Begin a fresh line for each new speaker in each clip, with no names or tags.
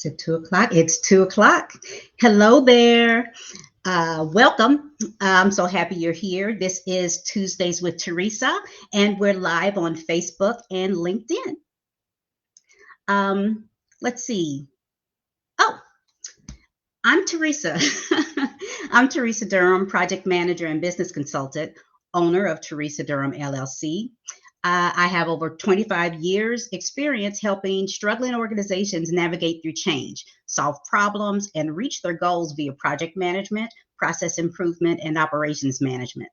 Is it 2 o'clock? It's 2 o'clock. Hello there. Welcome. I'm so happy you're here. This is Tuesdays with Teresa, and we're live on Facebook and LinkedIn. Let's see. Oh, I'm Teresa. I'm Teresa Durham, project manager and business consultant, owner of Teresa Durham LLC. I have over 25 years experience helping struggling organizations navigate through change, solve problems, and reach their goals via project management, process improvement, and operations management.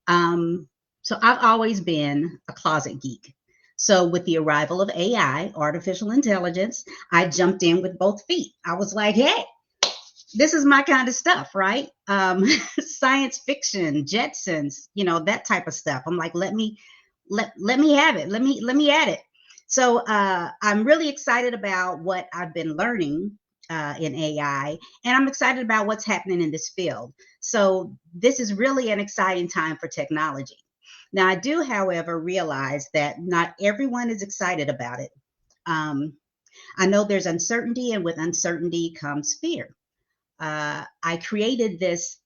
So I've always been a closet geek. So with the arrival of AI, artificial intelligence, I jumped in with both feet. I was like, hey, this is my kind of stuff, right? Science fiction, Jetsons, that type of stuff. I'm like, let me have it. Let me add it. So I'm really excited about what I've been learning in AI, and I'm excited about what's happening in this field. So this is really an exciting time for technology. Now, I do, however, realize that not everyone is excited about it. I know there's uncertainty, and with uncertainty comes fear. I created this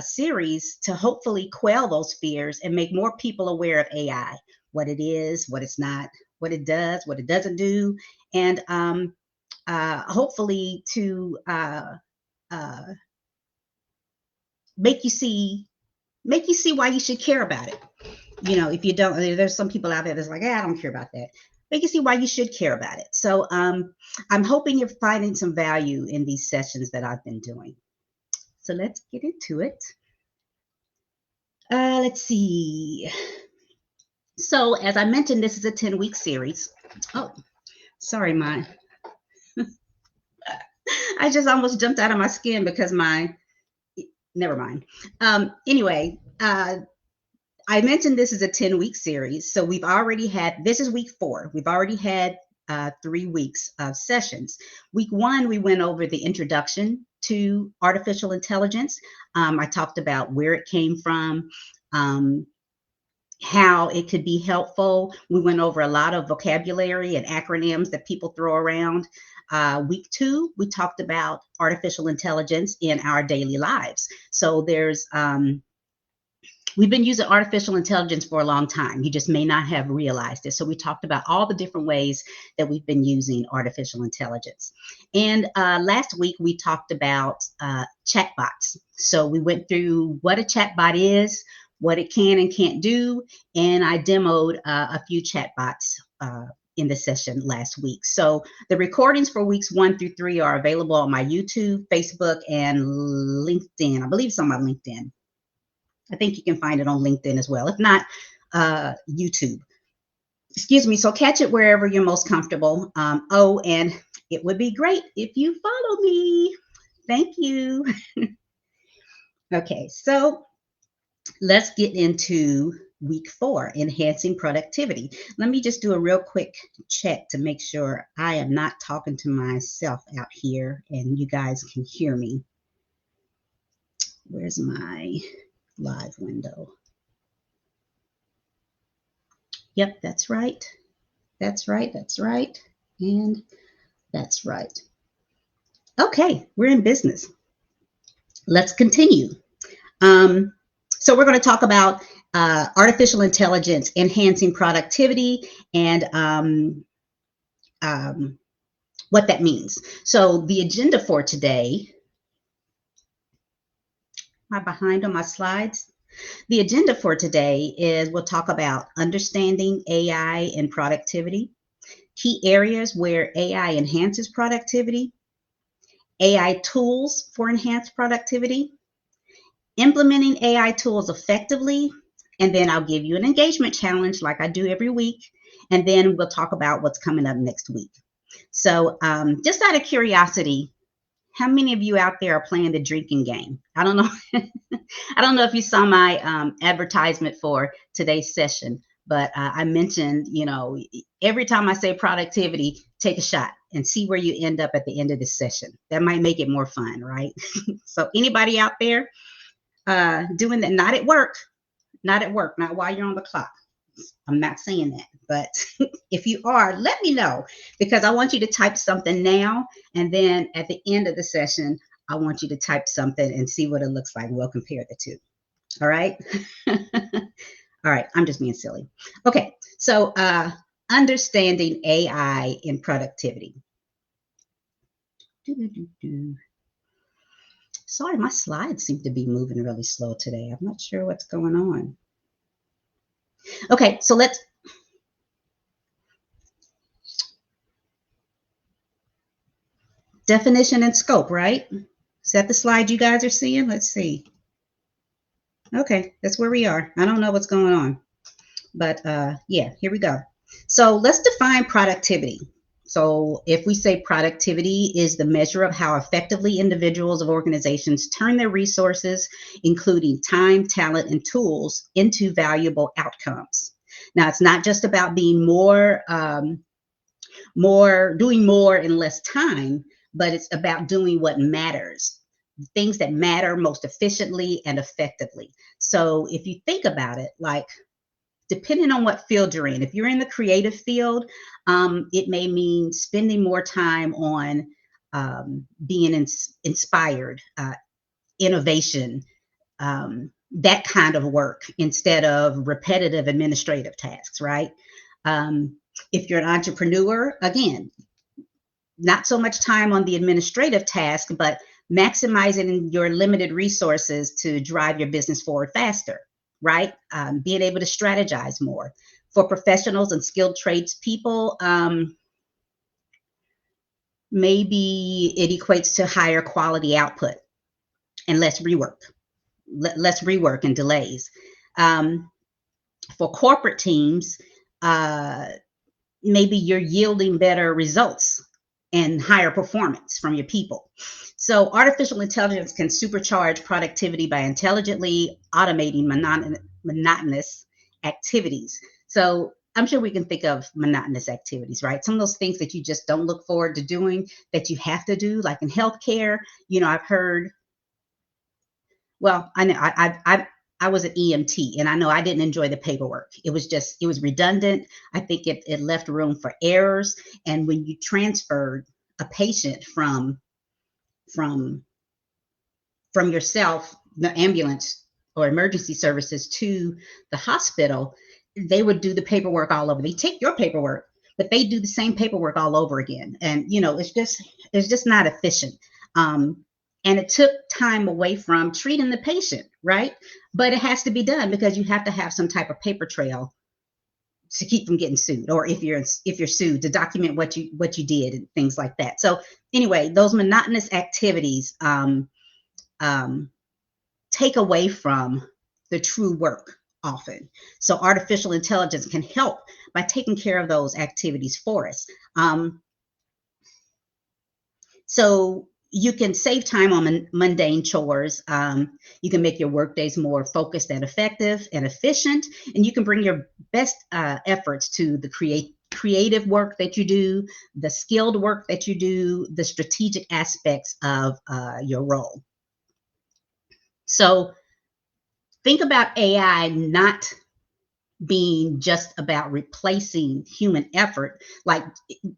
series to hopefully quell those fears and make more people aware of AI, what it is, what it's not, what it does, what it doesn't do, and hopefully to make you see why you should care about it. If you don't, there's some people out there that's like, I don't care about that. Make you see why you should care about it. So I'm hoping you're finding some value in these sessions that I've been doing. So let's get into it. Let's see. So as I mentioned, this is a 10-week series. Oh, sorry, I just almost jumped out of my skin because never mind. Anyway, I mentioned this is a 10-week series. So we've already had, this is week 4. We've already had 3 weeks of sessions. Week 1, we went over the introduction to artificial intelligence. I talked about where it came from, how it could be helpful. We went over a lot of vocabulary and acronyms that people throw around. Week 2, we talked about artificial intelligence in our daily lives. So we've been using artificial intelligence for a long time. You just may not have realized it. So we talked about all the different ways that we've been using artificial intelligence. And last week, we talked about chatbots. So we went through what a chatbot is, what it can and can't do, and I demoed a few chatbots in the session last week. So the recordings for weeks 1 through 3 are available on my YouTube, Facebook, and LinkedIn. I believe it's on my LinkedIn. I think you can find it on LinkedIn as well. If not, YouTube. Excuse me. So catch it wherever you're most comfortable. And it would be great if you follow me. Thank you. Okay, so let's get into week 4, enhancing productivity. Let me just do a real quick check to make sure I am not talking to myself out here and you guys can hear me. Where's my live window? Yep, that's right. That's right. That's right. And that's right. Okay, we're in business. Let's continue. So we're going to talk about artificial intelligence enhancing productivity and what that means. So the agenda for today, am I behind on my slides? The agenda for today is we'll talk about understanding AI and productivity, key areas where AI enhances productivity, AI tools for enhanced productivity, implementing AI tools effectively, and then I'll give you an engagement challenge like I do every week, and then we'll talk about what's coming up next week. So just out of curiosity, how many of you out there are playing the drinking game? I don't know. I don't know if you saw my advertisement for today's session, but I mentioned, every time I say productivity, take a shot and see where you end up at the end of this session. That might make it more fun, right? So anybody out there doing that? Not at work, not while you're on the clock. I'm not saying that, but if you are, let me know, because I want you to type something now, and then at the end of the session, I want you to type something and see what it looks like. We'll compare the two. All right. All right. I'm just being silly. Okay. So, understanding AI in productivity. Sorry, my slides seem to be moving really slow today. I'm not sure what's going on. Okay, so let's definition and scope, right? Is that the slide you guys are seeing? Let's see. Okay, that's where we are. I don't know what's going on, but yeah, here we go. So let's define productivity. So if we say productivity is the measure of how effectively individuals of organizations turn their resources, including time, talent, and tools, into valuable outcomes. Now, it's not just about being doing more in less time, but it's about doing what matters, things that matter most efficiently and effectively. So if you think about it, like, depending on what field you're in, if you're in the creative field, it may mean spending more time on being inspired, innovation, that kind of work, instead of repetitive administrative tasks, right? If you're an entrepreneur, again, not so much time on the administrative task, but maximizing your limited resources to drive your business forward faster, right? Being able to strategize more. For professionals and skilled tradespeople, maybe it equates to higher quality output and less rework and delays. For corporate teams, maybe you're yielding better results and higher performance from your people. So artificial intelligence can supercharge productivity by intelligently automating monotonous activities. So I'm sure we can think of monotonous activities, right? Some of those things that you just don't look forward to doing that you have to do, like in healthcare. I've heard, well, I know I was an EMT, and I know I didn't enjoy the paperwork. It was redundant. I think it left room for errors. And when you transferred a patient from yourself, the ambulance or emergency services, to the hospital, they would do the paperwork all over. They take your paperwork, but they do the same paperwork all over again. And it's just not efficient. And it took time away from treating the patient, right? But it has to be done because you have to have some type of paper trail to keep from getting sued, or if you're sued, to document what you did and things like that. So anyway, those monotonous activities take away from the true work often. So artificial intelligence can help by taking care of those activities for us. So you can save time on mundane chores. You can make your work days more focused and effective and efficient, and you can bring your best efforts to the creative work that you do, the skilled work that you do, the strategic aspects of your role. So think about AI not being just about replacing human effort. Like,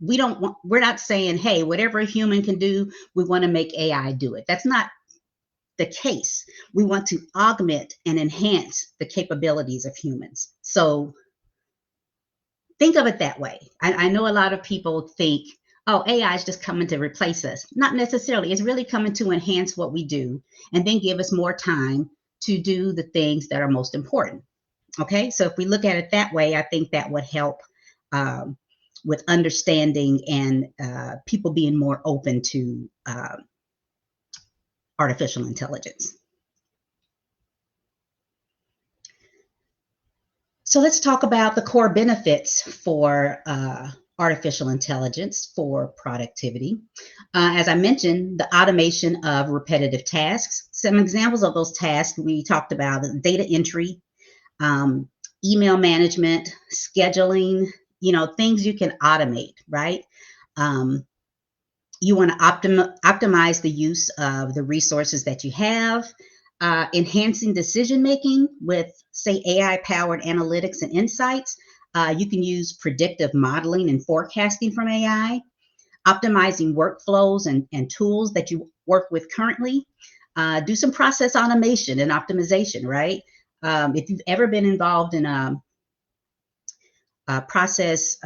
we're not saying, hey, whatever a human can do, we want to make AI do it. That's not the case. We want to augment and enhance the capabilities of humans. So think of it that way. I know a lot of people think, oh, AI is just coming to replace us. Not necessarily. It's really coming to enhance what we do and then give us more time to do the things that are most important. Okay, so if we look at it that way, I think that would help with understanding and people being more open to artificial intelligence. So let's talk about the core benefits for artificial intelligence for productivity. As I mentioned, the automation of repetitive tasks. Some examples of those tasks we talked about: data entry, email management, scheduling, things you can automate, right? You want to optimize the use of the resources that you have. enhancing decision making with, say, AI-powered analytics and insights. You can use predictive modeling and forecasting from AI, optimizing workflows and tools that you work with currently. Do some process automation and optimization, right? If you've ever been involved in a process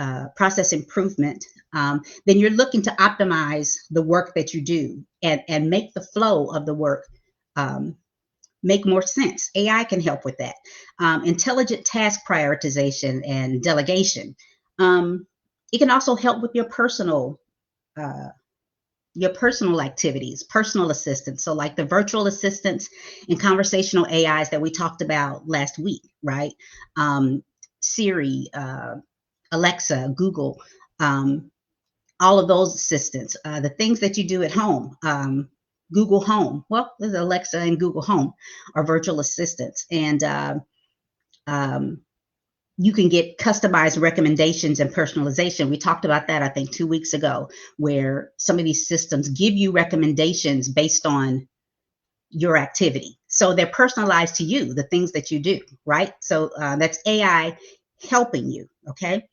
improvement, then you're looking to optimize the work that you do and make the flow of the work make more sense. AI can help with that. Intelligent task prioritization and delegation. It can also help with uh, your personal activities, personal assistants. So like the virtual assistants and conversational AIs that we talked about last week, right? Siri, Alexa, Google, all of those assistants, the things that you do at home, Google Home. Well, there's Alexa and Google Home are virtual assistants. And you can get customized recommendations and personalization. We talked about that, I think, 2 weeks ago, where some of these systems give you recommendations based on your activity. So they're personalized to you, the things that you do, right? So that's AI helping you, okay?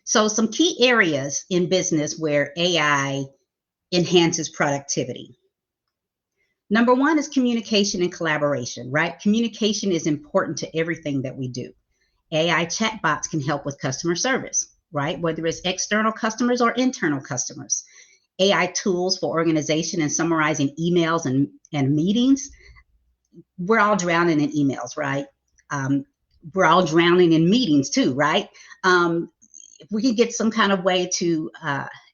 So some key areas in business where AI enhances productivity. Number one is communication and collaboration, right? Communication is important to everything that we do. AI chatbots can help with customer service, right? Whether it's external customers or internal customers. AI tools for organization and summarizing emails and meetings. We're all drowning in emails, right? We're all drowning in meetings too, right? If we could get some kind of way to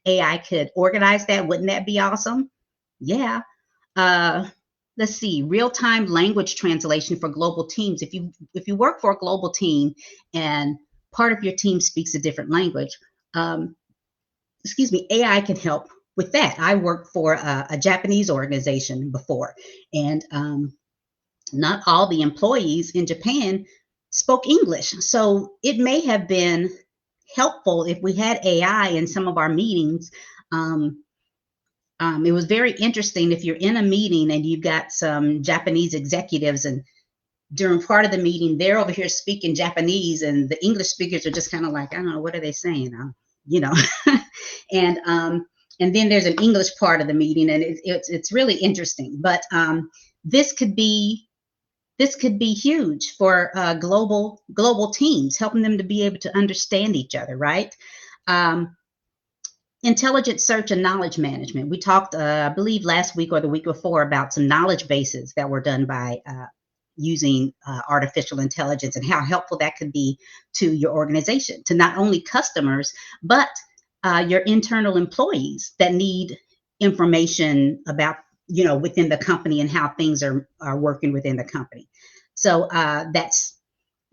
AI could organize that, wouldn't that be awesome? Yeah. Let's see, real-time language translation for global teams. If you work for a global team and part of your team speaks a different language, excuse me, AI can help with that. I worked for a Japanese organization before, and not all the employees in Japan spoke English. So it may have been helpful if we had AI in some of our meetings. It was very interesting if you're in a meeting and you've got some Japanese executives, and during part of the meeting, they're over here speaking Japanese, and the English speakers are just kind of like, I don't know, what are they saying? You know, and then there's an English part of the meeting, and it's really interesting. But this could be huge for global teams, helping them to be able to understand each other, right? Intelligent search and knowledge management. We talked, I believe, last week or the week before about some knowledge bases that were done by using artificial intelligence, and how helpful that could be to your organization, to not only customers, but your internal employees that need information about, within the company and how things are working within the company. So that's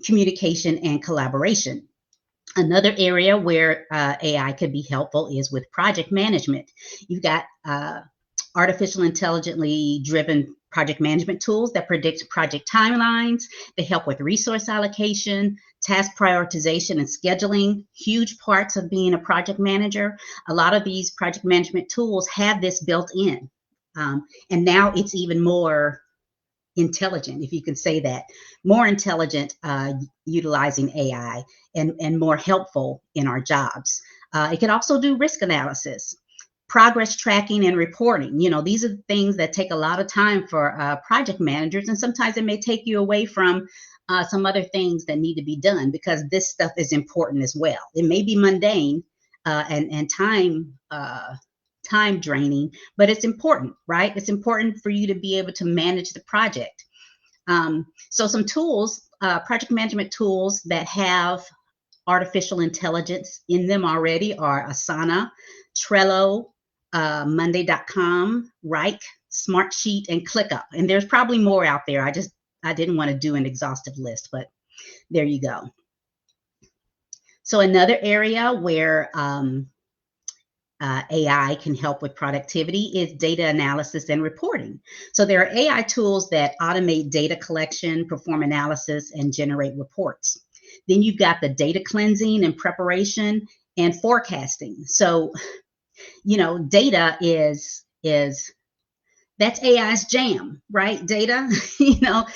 communication and collaboration. Another area where AI could be helpful is with project management. You've got artificial intelligently driven project management tools that predict project timelines. They help with resource allocation, task prioritization, and scheduling. Huge parts of being a project manager. A lot of these project management tools have this built in. And now it's even more intelligent, if you can say that, more intelligent, utilizing AI, and more helpful in our jobs. It can also do risk analysis, progress tracking, and reporting. These are the things that take a lot of time for project managers, and sometimes it may take you away from some other things that need to be done, because this stuff is important as well. It may be mundane and time draining, but it's important, right? It's important for you to be able to manage the project. So some tools, project management tools that have artificial intelligence in them already are Asana, Trello, Monday.com, Wrike, Smartsheet, and ClickUp. And there's probably more out there. I didn't want to do an exhaustive list, but there you go. So another area where AI can help with productivity is data analysis and reporting. So there are AI tools that automate data collection, perform analysis, and generate reports. Then you've got the data cleansing and preparation and forecasting. So, data is That's AI's jam, right? Data, you know,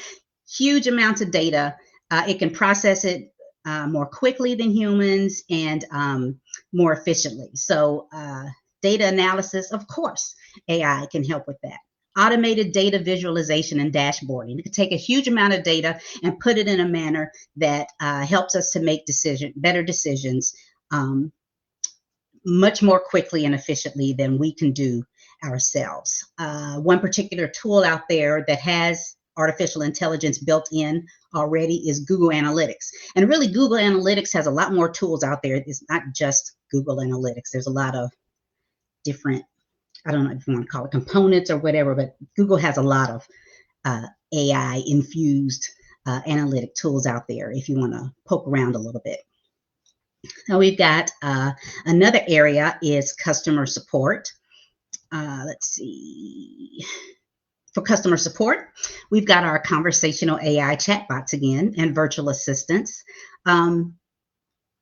huge amounts of data. It can process it more quickly than humans and more efficiently. So, data analysis, of course, AI can help with that. Automated data visualization and dashboarding. It can take a huge amount of data and put it in a manner that helps us to make better decisions um, much more quickly and efficiently than we can do ourselves. One particular tool out there that has artificial intelligence built in already is Google Analytics. And really, Google Analytics has a lot more tools out there. It's not just Google Analytics. There's a lot of different, I don't know if you want to call it components or whatever, but Google has a lot of AI infused analytic tools out there if you want to poke around a little bit. Now we've got another area is customer support. Let's see. For customer support, we've got our conversational AI chatbots again and virtual assistants.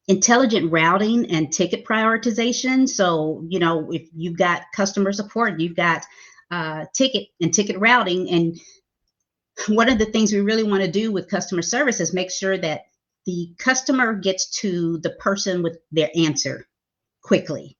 Intelligent routing and ticket prioritization. So, you know, if you've got customer support, you've got ticket routing. And one of the things we really want to do with customer service is make sure that the customer gets to the person with their answer quickly.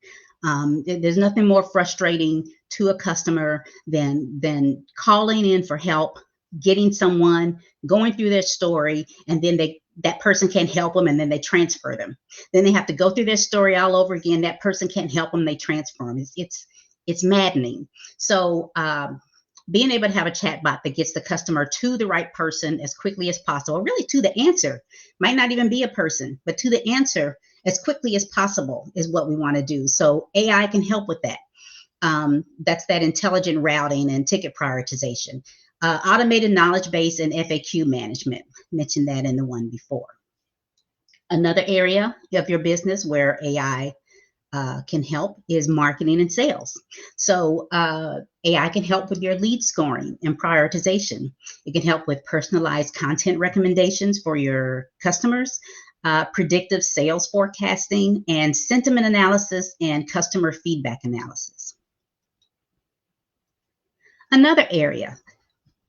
There's nothing more frustrating to a customer than calling in for help, getting someone, going through their story, and then that person can't help them, and then they transfer them. Then they have to go through their story all over again. That person can't help them. They transfer them. It's maddening. So being able to have a chatbot that gets the customer to the right person as quickly as possible, really to the answer, might not even be a person, but to the answer as quickly as possible is what we want to do. So AI can help with that. That's that intelligent routing and ticket prioritization. Automated knowledge base and FAQ management. Mentioned that in the one before. Another area of your business where AI can help is marketing and sales. So AI can help with your lead scoring and prioritization. It can help with personalized content recommendations for your customers, predictive sales forecasting, and sentiment analysis and customer feedback analysis. Another area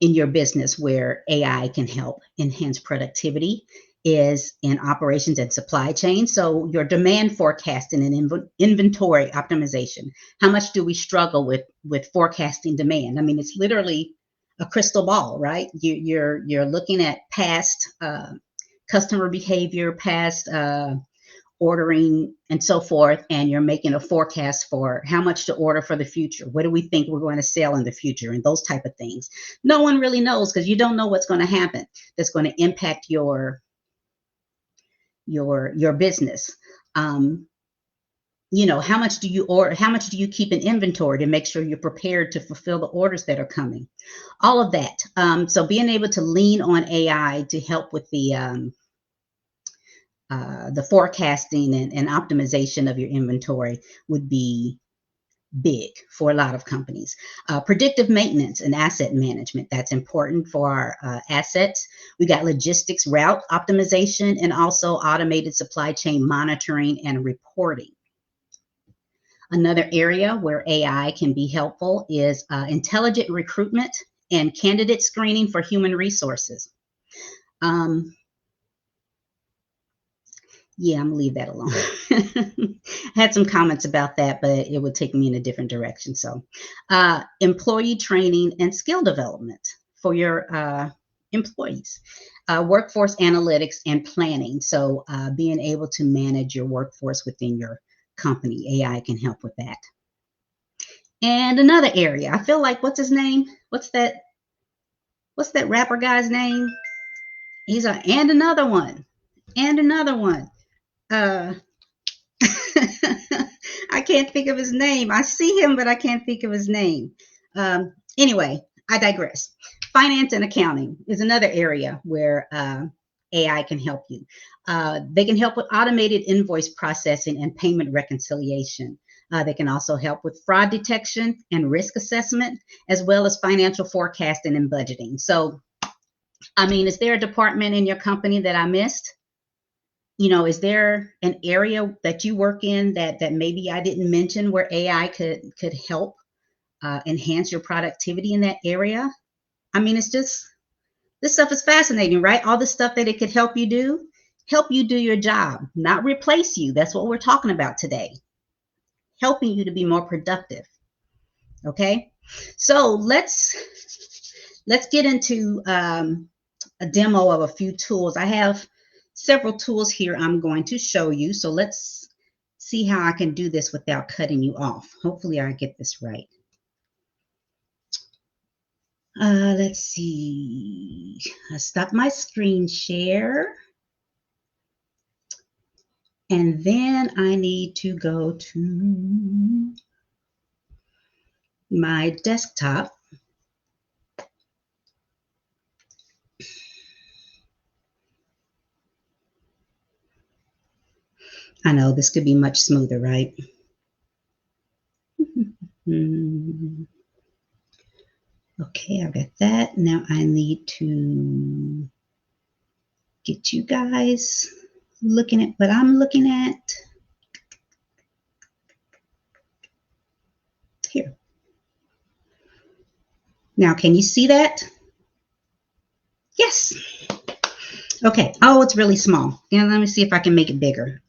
in your business where AI can help enhance productivity is in operations and supply chain. So your demand forecasting and inventory optimization. How much do we struggle with forecasting demand? I mean, it's literally a crystal ball, right? You're looking at past customer behavior, past ordering and so forth, and you're making a forecast for how much to order for the future. What do we think we're going to sell in the future, and those type of things. No one really knows because you don't know what's going to happen that's going to impact your business. You know, how much do you order? How much do you keep in inventory to make sure you're prepared to fulfill the orders that are coming? All of that. So being able to lean on AI to help with the forecasting and optimization of your inventory would be big for a lot of companies. Predictive maintenance and asset management, that's important for our assets. We got logistics route optimization and also automated supply chain monitoring and reporting. Another area where AI can be helpful is intelligent recruitment and candidate screening for human resources. Yeah, I'm gonna leave that alone. Had some comments about that, but it would take me in a different direction. So, employee training and skill development for your employees, workforce analytics and planning. So, being able to manage your workforce within your company, AI can help with that. And another area, I feel like, what's his name? What's that rapper guy's name? He's and another one, and another one. Uh, I can't think of his name. I see him, but I can't think of his name. Anyway, I digress. Finance and accounting is another area where AI can help you. They can help with automated invoice processing and payment reconciliation. They can also help with fraud detection and risk assessment, as well as financial forecasting and budgeting. So, I mean, is there a department in your company that I missed? You know, is there an area that you work in that maybe I didn't mention where AI could help enhance your productivity in that area. I mean, it's just, this stuff is fascinating, right? All the stuff that it could help you do your job, not replace you. That's what we're talking about today, helping you to be more productive. Okay, so let's get into a demo of a few tools. I have several tools here I'm going to show you. So let's see how I can do this without cutting you off. Hopefully I get this right. Let's see. I stop my screen share. And then I need to go to my desktop. I know this could be much smoother, right? Okay, I've got that. Now I need to get you guys looking at what I'm looking at. Here. Now, can you see that? Yes. Okay. Oh, it's really small. Yeah, let me see if I can make it bigger.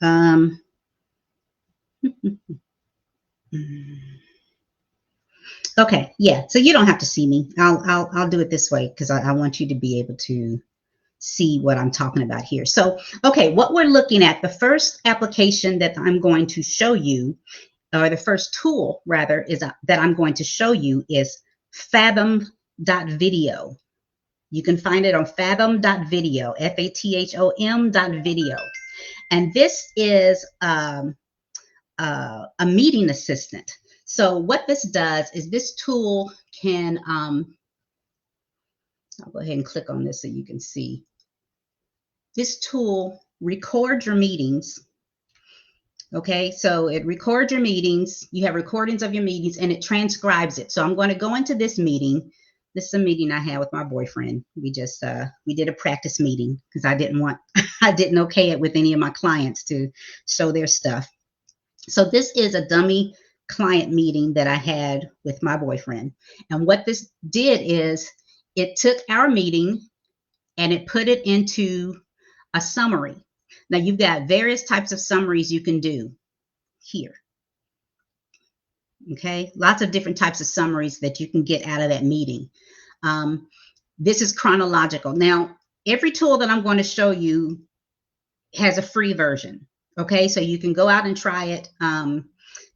Okay. Yeah. So you don't have to see me. I'll do it this way because I want you to be able to see what I'm talking about here. So, okay, what we're looking at, the first application that I'm going to show you, or the first tool rather, is that I'm going to show you is Fathom.video. You can find it on Fathom.video, Fathom.video. And this is a meeting assistant. So what this does is this tool can, I'll go ahead and click on this so you can see. This tool records your meetings. Okay, so it records your meetings. You have recordings of your meetings and it transcribes it. So I'm going to go into this meeting. This is a meeting I had with my boyfriend. We just we did a practice meeting because I didn't okay it with any of my clients to show their stuff. So this is a dummy client meeting that I had with my boyfriend. And what this did is it took our meeting and it put it into a summary. Now you've got various types of summaries you can do here. Okay, lots of different types of summaries that you can get out of that meeting. This is chronological. Now, every tool that I'm going to show you has a free version. Okay, so you can go out and try it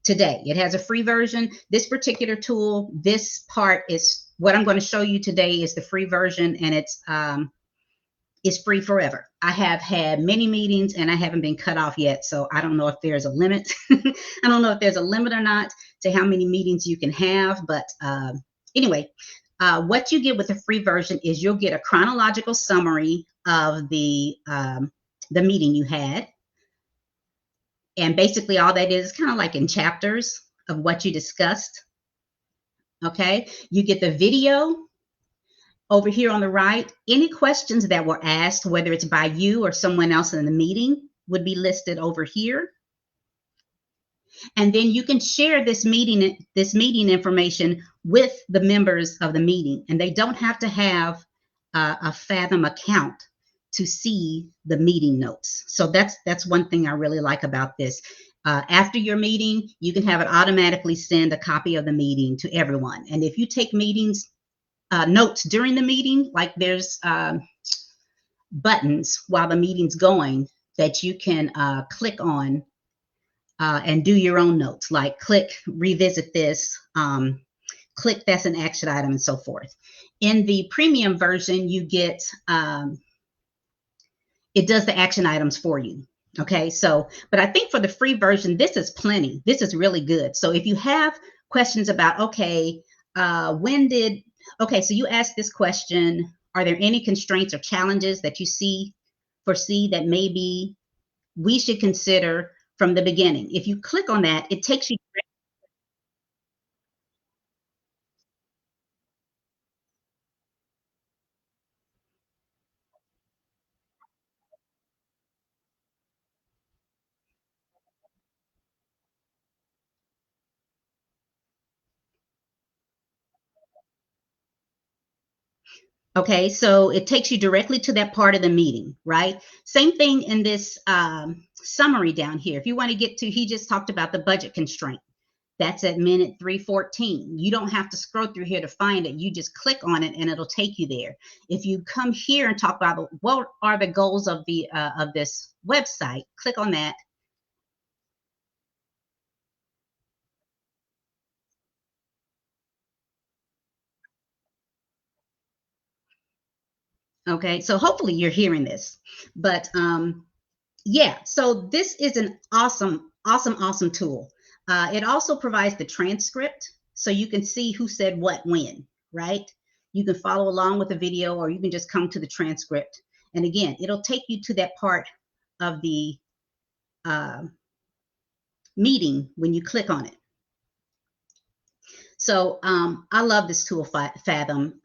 today. It has a free version. This particular tool, this part is what I'm going to show you today is the free version, and it's free forever. I have had many meetings and I haven't been cut off yet. So I don't know if there's a limit. I don't know if there's a limit or not to how many meetings you can have. But anyway, what you get with the free version is you'll get a chronological summary of the meeting you had. And basically all that is kind of like in chapters of what you discussed. Okay, you get the video. Over here on the right, any questions that were asked, whether it's by you or someone else in the meeting, would be listed over here. And then you can share this meeting information with the members of the meeting. And they don't have to have a Fathom account to see the meeting notes. So that's one thing I really like about this. After your meeting, you can have it automatically send a copy of the meeting to everyone. And if you take notes during the meeting, like there's buttons while the meeting's going that you can click on and do your own notes, like click revisit this, click that's an action item, and so forth. In the premium version, you get it does the action items for you. Okay, so but I think for the free version, this is plenty. This is really good. So if you have questions about, okay, so you asked this question, are there any constraints or challenges that you foresee that maybe we should consider from the beginning? If you click on that, it takes you. Okay, so it takes you directly to that part of the meeting, right? Same thing in this summary down here. If you want to get to, he just talked about the budget constraint. That's at minute 314. You don't have to scroll through here to find it. You just click on it and it'll take you there. If you come here and talk about what are the goals of the of this website, click on that. Okay, so hopefully you're hearing this. But yeah, so this is an awesome tool. It also provides the transcript so you can see who said what when, right? You can follow along with the video or you can just come to the transcript. And again, it'll take you to that part of the uh, meeting when you click on it. So I love this tool, Fathom.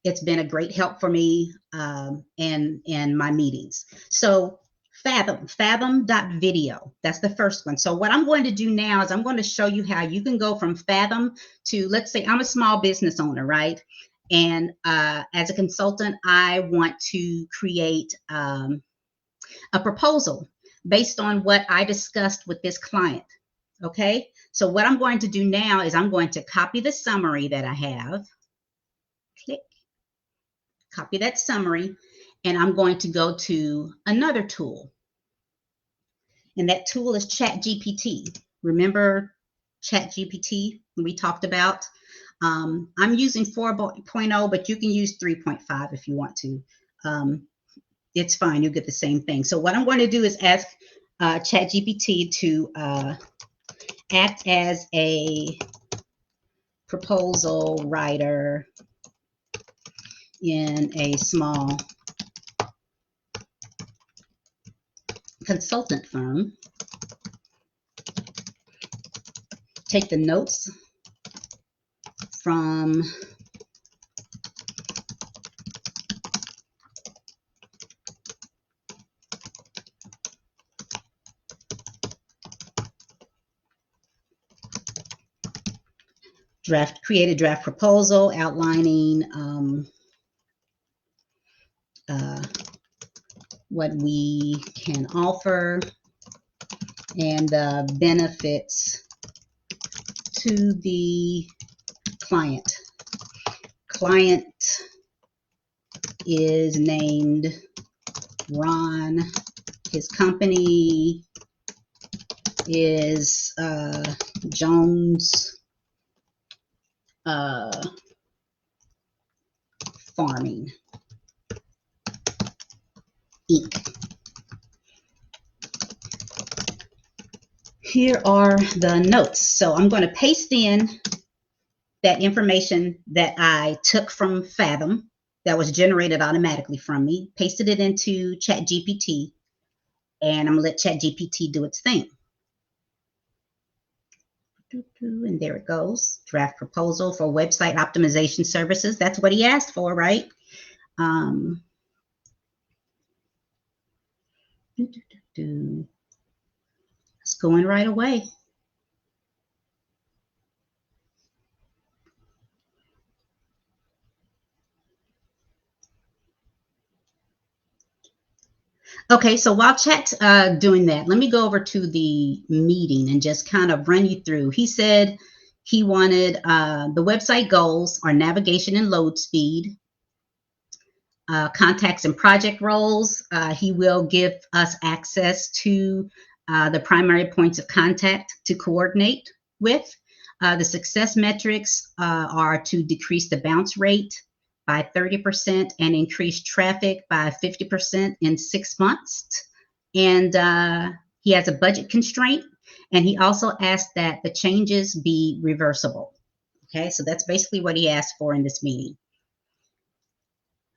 It's been a great help for me in my meetings. So Fathom.video. That's the first one. So what I'm going to do now is I'm going to show you how you can go from Fathom to, let's say I'm a small business owner, right? And as a consultant, I want to create a proposal based on what I discussed with this client. Okay, so what I'm going to do now is I'm going to copy the summary that I have. Click, copy that summary, and I'm going to go to another tool. And that tool is ChatGPT. Remember ChatGPT we talked about? I'm using 4.0, but you can use 3.5 if you want to. It's fine, you'll get the same thing. So what I'm going to do is ask ChatGPT to act as a proposal writer in a small consultant firm. Take the notes from create a draft proposal outlining what we can offer and the benefits to the client. Client is named Ron. His company is Jones Farming Inc. Here are the notes. So I'm going to paste in that information that I took from Fathom that was generated automatically from me, pasted it into ChatGPT, and I'm going to let ChatGPT do its thing. And there it goes. Draft proposal for website optimization services. That's what he asked for, right? It's going right away. Okay, so while Chat's doing that, let me go over to the meeting and just kind of run you through. He said he wanted the website goals are navigation and load speed, contacts and project roles. He will give us access to the primary points of contact to coordinate with. The success metrics are to decrease the bounce rate by 30% and increase traffic by 50% in 6 months. And he has a budget constraint. And he also asked that the changes be reversible. Okay, so that's basically what he asked for in this meeting.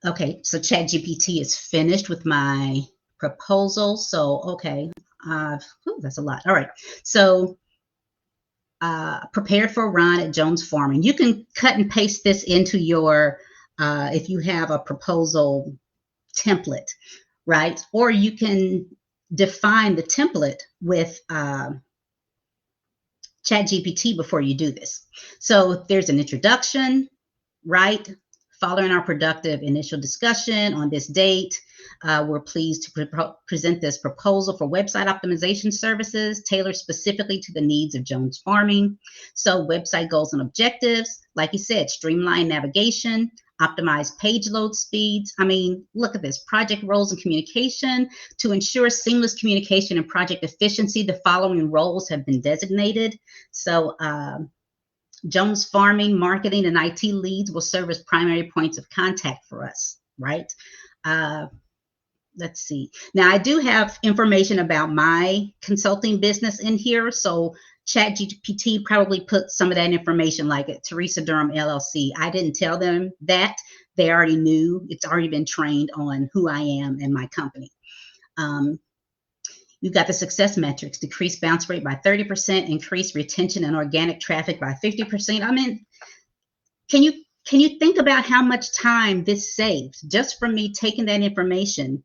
Okay, so ChatGPT is finished with my proposal. So, okay, that's a lot. All right, so prepared for Ron at Jones Farming. You can cut and paste this into your, if you have a proposal template, right? Or you can define the template with ChatGPT before you do this. So there's an introduction, right? following our productive initial discussion on this date, we're pleased to present this proposal for website optimization services tailored specifically to the needs of Jones Farming. So website goals and objectives, like you said, streamline navigation, optimize page load speeds. I mean, look at this, project roles and communication. To ensure seamless communication and project efficiency, the following roles have been designated. So Jones Farming, marketing, and IT leads will serve as primary points of contact for us, right? Let's see. Now, I do have information about my consulting business in here. So ChatGPT probably put some of that information like at Teresa Durham LLC. I didn't tell them that. They already knew. It's already been trained on who I am and my company. You've got the success metrics: decrease bounce rate by 30%, increase retention and organic traffic by 50%. I mean, can you think about how much time this saves just from me taking that information?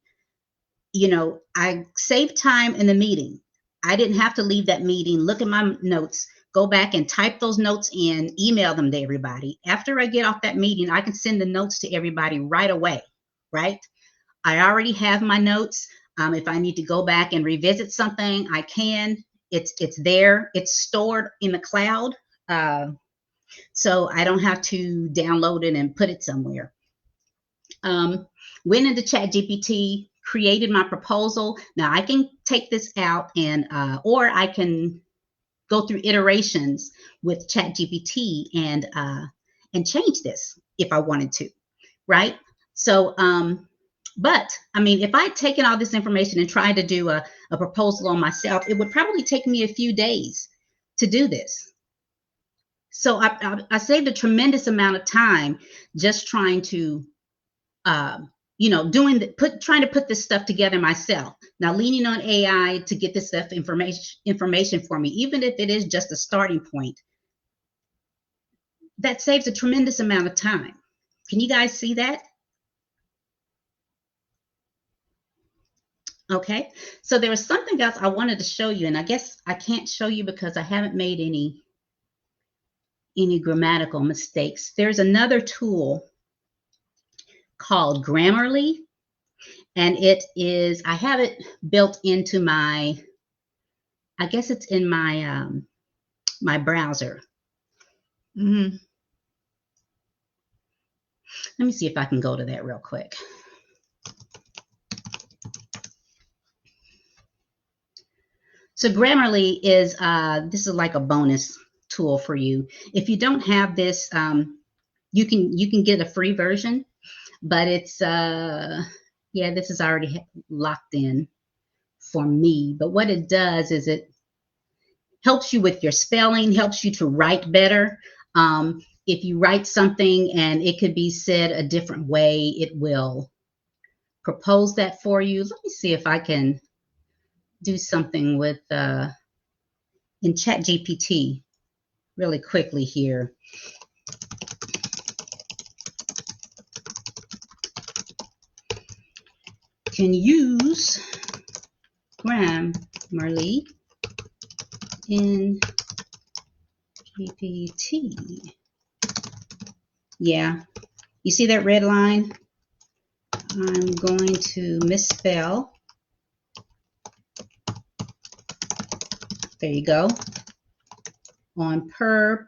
You know, I saved time in the meeting. I didn't have to leave that meeting, look at my notes, go back and type those notes in, email them to everybody. After I get off that meeting, I can send the notes to everybody right away, right? I already have my notes. If I need to go back and revisit something, I can. It's there. It's stored in the cloud. So I don't have to download it and put it somewhere. Went into ChatGPT, created my proposal. Now I can take this out and, or I can go through iterations with ChatGPT and change this if I wanted to, right? So, but I mean, if I'd taken all this information and tried to do a proposal on myself, it would probably take me a few days to do this. So I saved a tremendous amount of time just trying to, you know, trying to put this stuff together myself. Now leaning on AI to get this stuff information for me, even if it is just a starting point, that saves a tremendous amount of time. Can you guys see that? Okay, so there was something else I wanted to show you, and I guess I can't show you because I haven't made any grammatical mistakes. There's another tool called Grammarly, and it is, I have it built into my, I guess it's in my my browser. Let me see if I can go to that real quick. So Grammarly is, this is like a bonus tool for you. If you don't have this, you can get a free version, but it's, yeah, this is already locked in for me. But what it does is it helps you with your spelling, helps you to write better. If you write something and it could be said a different way, it will propose that for you. Let me see if I can do something with in ChatGPT really quickly here. Can use Grammarly in GPT. Yeah, you see that red line? I'm going to misspell. There you go. On purple.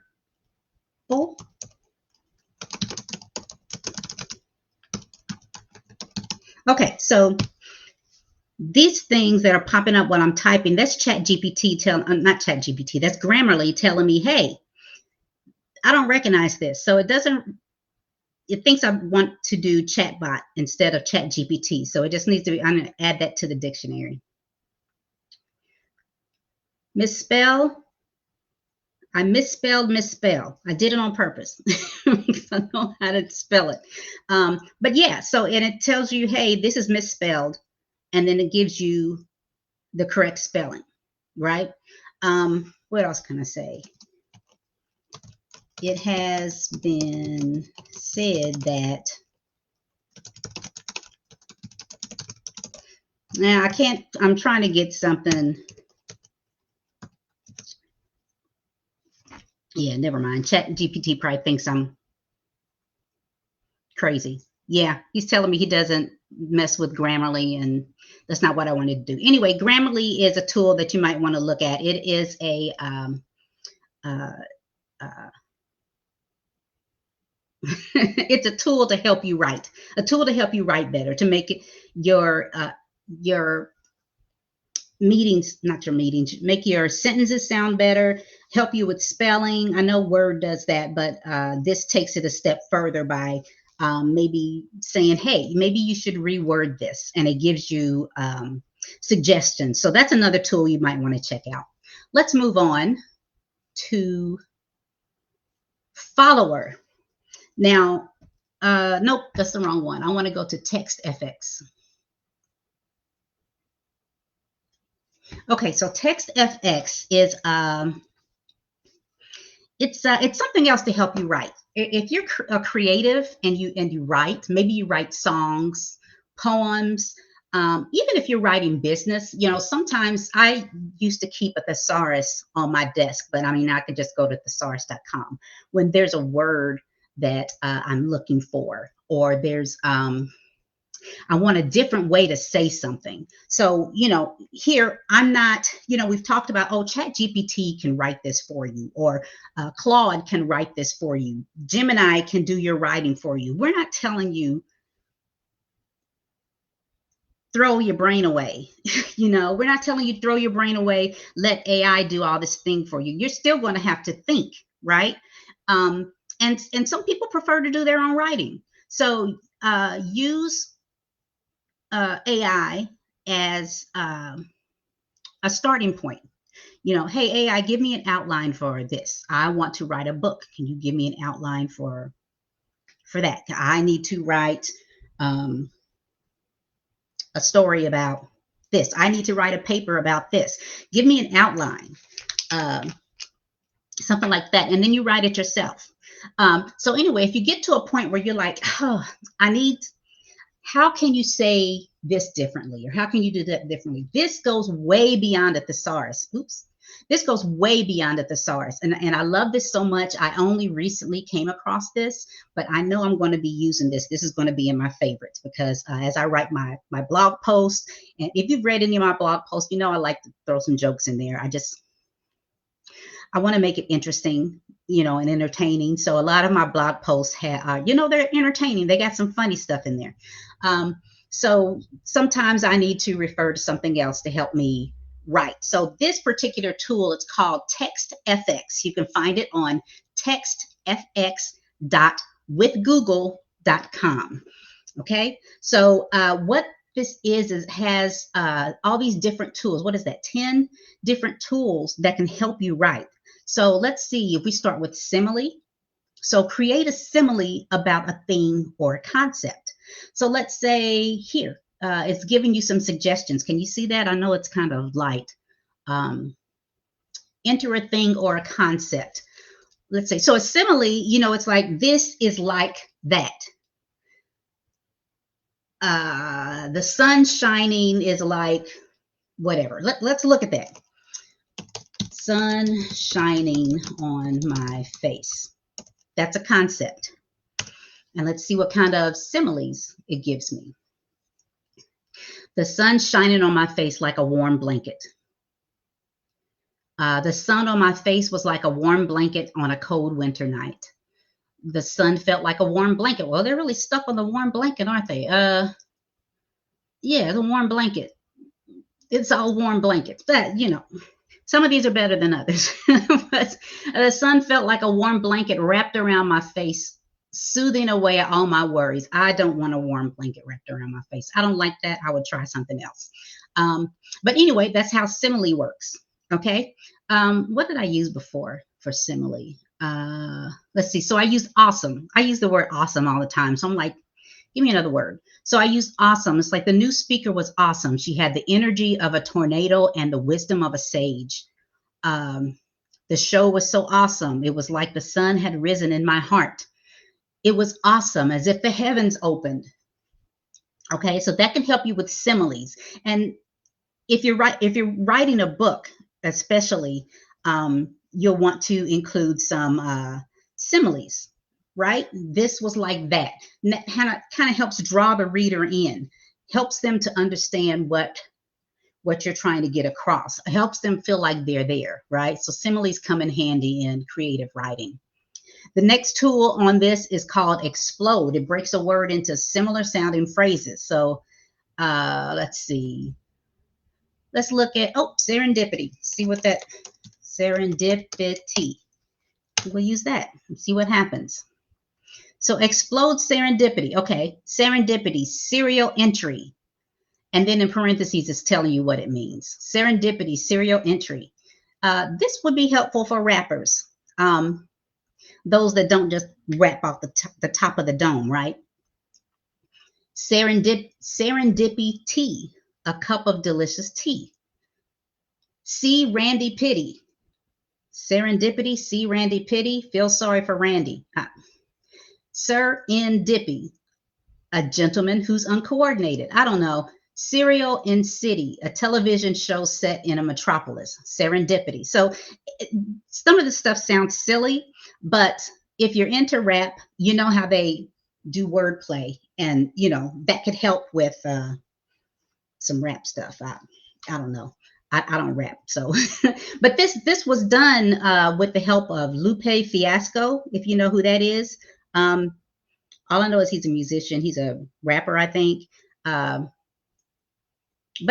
Okay, so these things that are popping up when I'm typing, that's ChatGPT not ChatGPT, that's Grammarly telling me, hey, I don't recognize this. So it thinks I want to do chatbot instead of ChatGPT. So it just needs to be, I'm going to add that to the dictionary. Misspell. I misspelled misspell. I did it on purpose because I know how to spell it. But yeah, so, and it tells you, hey, this is misspelled. And then it gives you the correct spelling, right? What else can I say? It has been said that, now I can't, I'm trying to get something. Yeah, never mind. ChatGPT probably thinks I'm Crazy. Yeah, he's telling me he doesn't mess with Grammarly, and that's not what I wanted to do. Anyway, Grammarly is a tool that you might want to look at. It is uh, uh, it's a tool to help you write, a tool to help you write better, to make it your meetings, not your meetings, make your sentences sound better, help you with spelling. I know Word does that, but this takes it a step further by maybe saying, hey, maybe you should reword this, and it gives you suggestions. So that's another tool you might want to check out. Let's move on to Followr. Now, nope, that's the wrong one. I want to go to TextFX. Okay, so TextFX is it's something else to help you write. If you're a creative and you write, maybe you write songs, poems, even if you're writing business, sometimes I used to keep a thesaurus on my desk, but I mean, I could just go to thesaurus.com when there's a word that I'm looking for, or there's I want a different way to say something. So, here I'm not, we've talked about, oh, ChatGPT can write this for you, or Claude can write this for you. Gemini can do your writing for you. We're not telling you throw your brain away. We're not telling you throw your brain away, let AI do all this thing for you. You're still going to have to think, right? And some people prefer to do their own writing. So use AI as a starting point. Hey, AI, give me an outline for this. I want to write a book. Can you give me an outline for that? I need to write a story about this. I need to write a paper about this. Give me an outline, something like that, and then you write it yourself. So anyway, if you get to a point where you're like, oh, how can you say this differently? Or how can you do that differently? This goes way beyond a thesaurus. Oops. This goes way beyond a thesaurus. And I love this so much. I only recently came across this, but I know I'm going to be using this. This is going to be in my favorites because as I write my blog posts, and if you've read any of my blog posts, I like to throw some jokes in there. I want to make it interesting, and entertaining. So a lot of my blog posts have, they're entertaining. They got some funny stuff in there. So sometimes I need to refer to something else to help me write. So this particular tool, it's called TextFX. You can find it on textfx.withgoogle.com. Okay. So what this is it has all these different tools. What is that? 10 different tools that can help you write. So let's see if we start with simile. So create a simile about a thing or a concept. So let's say here, it's giving you some suggestions. Can you see that? I know it's kind of light. Enter a thing or a concept. Let's say, so a simile, it's like, this is like that. The sun shining is like whatever. Let's look at that. Sun shining on my face. That's a concept. And let's see what kind of similes it gives me. The sun shining on my face like a warm blanket. The sun on my face was like a warm blanket on a cold winter night. The sun felt like a warm blanket. Well, they're really stuck on the warm blanket, aren't they? Yeah, the warm blanket. It's all warm blankets. But, some of these are better than others. But the sun felt like a warm blanket wrapped around my face, soothing away all my worries. I don't want a warm blanket wrapped around my face. I don't like that. I would try something else. But anyway, that's how simile works. Okay. What did I use before for simile? Let's see. So I use awesome. I use the word awesome all the time. So I'm like, give me another word. So I use awesome. It's like the new speaker was awesome. She had the energy of a tornado and the wisdom of a sage. The show was so awesome. It was like the sun had risen in my heart. It was awesome, as if the heavens opened. Okay, so that can help you with similes. And if you're writing a book, especially, you'll want to include some similes. right? This was like that. Kind of helps draw the reader in, helps them to understand what you're trying to get across. It helps them feel like they're there, right? So similes come in handy in creative writing. The next tool on this is called Explode. It breaks a word into similar sounding phrases. So let's see. Let's look at, serendipity. See what that, serendipity. We'll use that and see what happens. So explode serendipity. Okay, serendipity, serial entry. And then in parentheses, it's telling you what it means. Serendipity, serial entry. This would be helpful for rappers. Those that don't just rap off the top of the dome, right? Serendipity tea, a cup of delicious tea. See Randy Pity. Serendipity, see Randy Pity, feel sorry for Randy. Sir in Dippy, a gentleman who's uncoordinated. I don't know. Serial in City, a television show set in a metropolis. Serendipity. So some of the stuff sounds silly, but if you're into rap, you know how they do wordplay, and that could help with some rap stuff. I don't know. I don't rap, so but this was done with the help of Lupe Fiasco, if you know who that is. All I know is he's a musician. He's a rapper, I think. But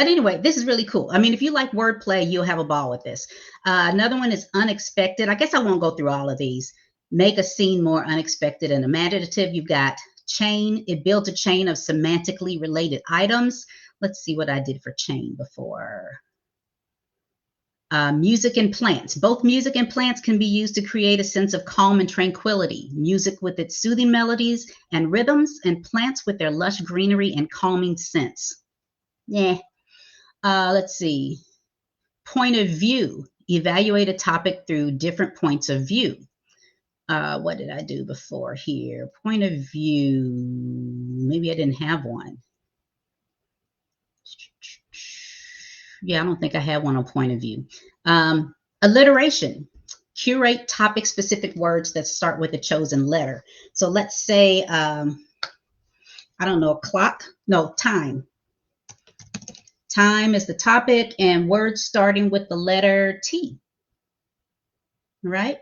anyway, this is really cool. I mean, if you like wordplay, you'll have a ball with this. Another one is unexpected. I guess I won't go through all of these. Make a scene more unexpected and imaginative. You've got chain. It builds a chain of semantically related items. Let's see what I did for chain before. Music and plants. Both music and plants can be used to create a sense of calm and tranquility. Music with its soothing melodies and rhythms, and plants with their lush greenery and calming scents. Yeah. Let's see. Point of view. Evaluate a topic through different points of view. What did I do before here? Point of view. Maybe I didn't have one. Yeah, I don't think I have one on point of view. Alliteration. Curate topic-specific words that start with a chosen letter. So let's say, I don't know, clock. No, time. Time is the topic, and words starting with the letter T. Right?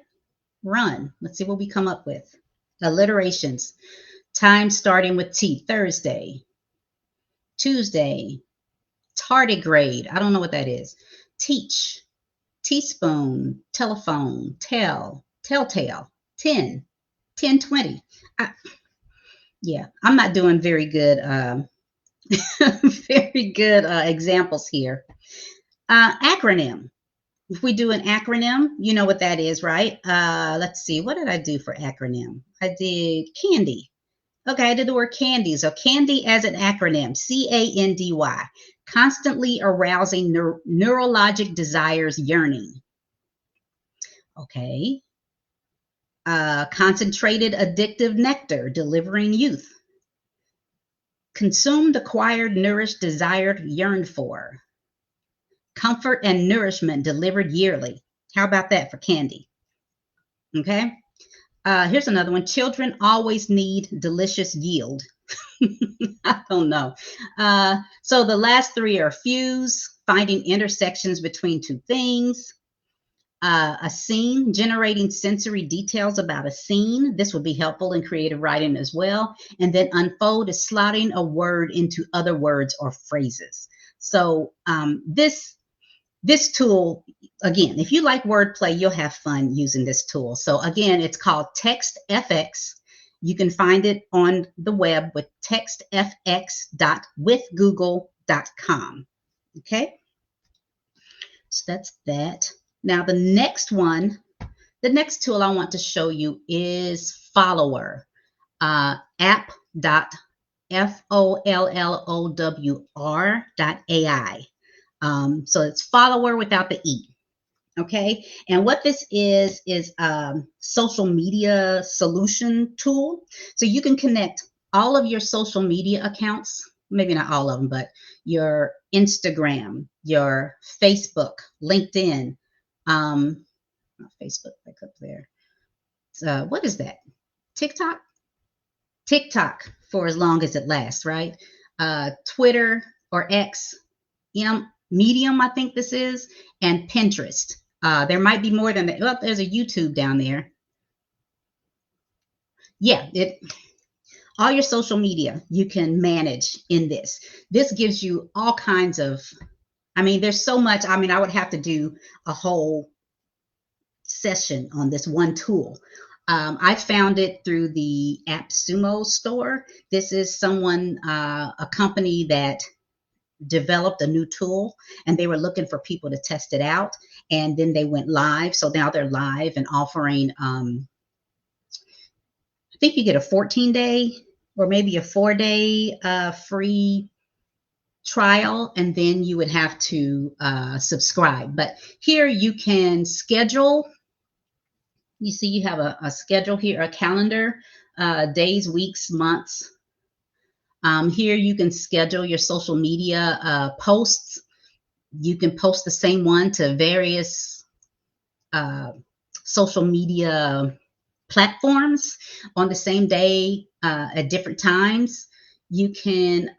Run. Let's see what we come up with. Alliterations. Time starting with T. Thursday. Tuesday. Tardigrade. I don't know what that is. Teach. Teaspoon. Telephone. Telltale. 10. 10:20. Yeah, I'm not doing very good very good examples here. Acronym. If we do an acronym, you know what that is, right? Let's see. What did I do for acronym? I did candy. Okay, I did the word candy. So candy as an acronym, CANDY. Constantly arousing neurologic desires, yearning. Okay. Concentrated addictive nectar, delivering youth. Consumed, acquired, nourished, desired, yearned for. Comfort and nourishment delivered yearly. How about that for candy? Okay. Here's another one. Children always need delicious yield. I don't know. So the last three are fuse, finding intersections between two things. A scene, generating sensory details about a scene. This would be helpful in creative writing as well. And then unfold is slotting a word into other words or phrases. So this tool, again, if you like wordplay, you'll have fun using this tool. So again, it's called TextFX. You can find it on the web with textfx.withgoogle.com. Okay, so that's that. Now the next one, the next tool I want to show you is Followr, app.followr.ai. So it's Followr without the E. Okay, and what this is a social media solution tool. So you can connect all of your social media accounts, maybe not all of them, but your Instagram, your Facebook, LinkedIn, Facebook, back up there. So what is that? TikTok? TikTok for as long as it lasts, right? Twitter or X, Medium, I think this is, and Pinterest. There might be more than that. Well, there's a YouTube down there. Yeah, all your social media you can manage in this. This gives you all kinds of, I mean, there's so much. I mean, I would have to do a whole session on this one tool. I found it through the AppSumo store. This is a company that developed a new tool, and they were looking for people to test it out. And then they went live. So now they're live and offering, I think you get a 14-day or maybe a 4-day free trial, and then you would have to subscribe. But here you can schedule. You see, you have a schedule here, a calendar, days, weeks, months. Here you can schedule your social media posts. You can post the same one to various social media platforms on the same day at different times. You can